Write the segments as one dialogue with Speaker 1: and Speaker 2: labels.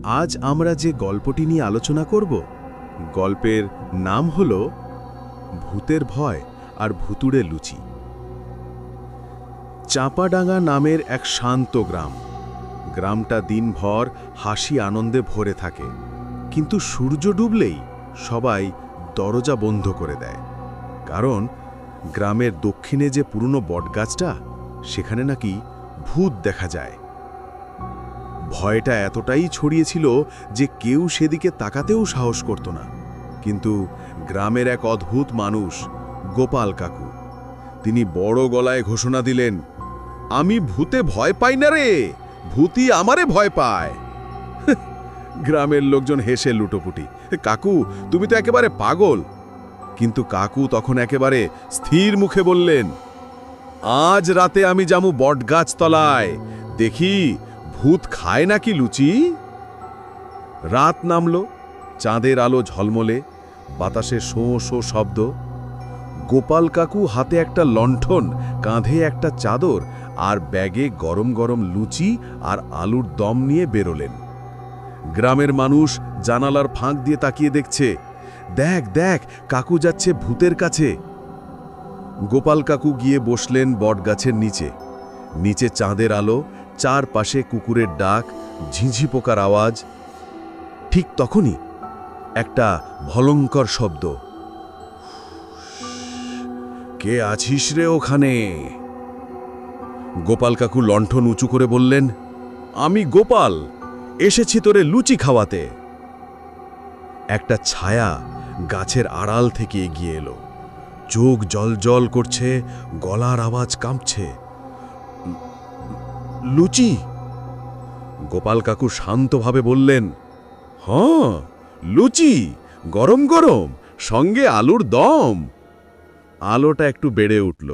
Speaker 1: আজ আমরা যে গল্পটি নিয়ে আলোচনা করব গল্পের নাম হল ভূতের ভয় আর ভুতুড়ে লুচি। চাঁপাডাঙ্গা নামের এক শান্ত গ্রাম। গ্রামটা দিনভর হাসি আনন্দে ভরে থাকে, কিন্তু সূর্য ডুবলেই সবাই দরজা বন্ধ করে দেয়। কারণ গ্রামের দক্ষিণে যে পুরনো বটগাছটা, সেখানে নাকি ভূত দেখা যায়। ভয়টা এতটাই ছড়িয়েছিল যে কেউ সেদিকে তাকাতেও সাহস করত না। কিন্তু গ্রামের এক অদ্ভুত মানুষ, গোপাল কাকু, তিনি বড় গলায় ঘোষণা দিলেন, আমি ভূতে ভয় পাই না রে, ভূতই আমারে ভয় পায়। গ্রামের লোকজন হেসে লুটোপুটি, কাকু তুমি তো একেবারে পাগল। কিন্তু কাকু তখন একেবারে স্থির মুখে বললেন, আজ রাতে আমি যামু বটগাছ তলায়, দেখি ভূত খায় নাকি লুচি। রাত নামল, চাঁদের আলো ঝলমলে, বাতাসে শোঁ শোঁ শব্দ। গোপাল কাকু হাতে একটা লণ্ঠন, কাঁধে একটা চাদর আর ব্যাগে গরম গরম লুচি আর আলুর দম নিয়ে বেরোলেন। গ্রামের মানুষ জানালার ফাঁক দিয়ে তাকিয়ে দেখছে, দেখ দেখ কাকু যাচ্ছে ভূতের কাছে। গোপাল কাকু গিয়ে বসলেন বটগাছের নিচে। নিচে চাঁদের আলো, চারপাশে কুকুরের ডাক, ঝিঁঝি পোকার আওয়াজ। ঠিক তখনই একটা ভয়ঙ্কর শব্দ, কে আছিস রে ওখানে? গোপাল কাকু লণ্ঠন উঁচু করে বললেন, আমি গোপাল, এসেছি তোরে লুচি খাওয়াতে। একটা ছায়া গাছের আড়াল থেকে এগিয়ে এলো, চোখ জলজল করছে, গলার আওয়াজ কাঁপছে। লুচি? গোপাল কাকু শান্তভাবে বললেন, হ্যাঁ লুচি, গরম গরম, সঙ্গে আলুর দম। আলোটা একটু বেড়ে উঠল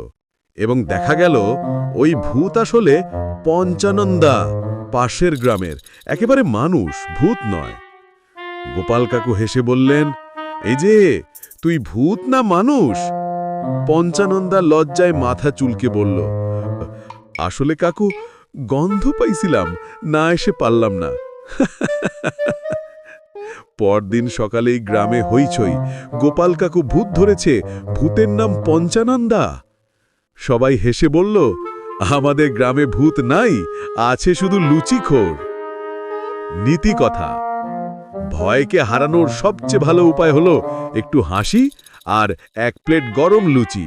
Speaker 1: এবং দেখা গেল ওই ভূত আসলে পঞ্চানন্দা, পাশের গ্রামের একেবারে মানুষ, ভূত নয়। গোপাল কাকু হেসে বললেন, এই যে তুই ভূত না মানুষ? পঞ্চানন্দা লজ্জায় মাথা চুলকে বলল, আসলে কাকু গন্ধ পাইছিলাম, না এসে পারলাম না। পরদিন সকালেই গ্রামে হইচই, গোপাল কাকু ভূত ধরেছে, ভূতের নাম পঞ্চানন্দা। সবাই হেসে বলল, আমাদের গ্রামে ভূত নাই, আছে শুধু লুচিখোর। নীতি কথা, ভয়কে হারানোর সবচেয়ে ভালো উপায় হলো একটু হাসি আর এক প্লেট গরম লুচি।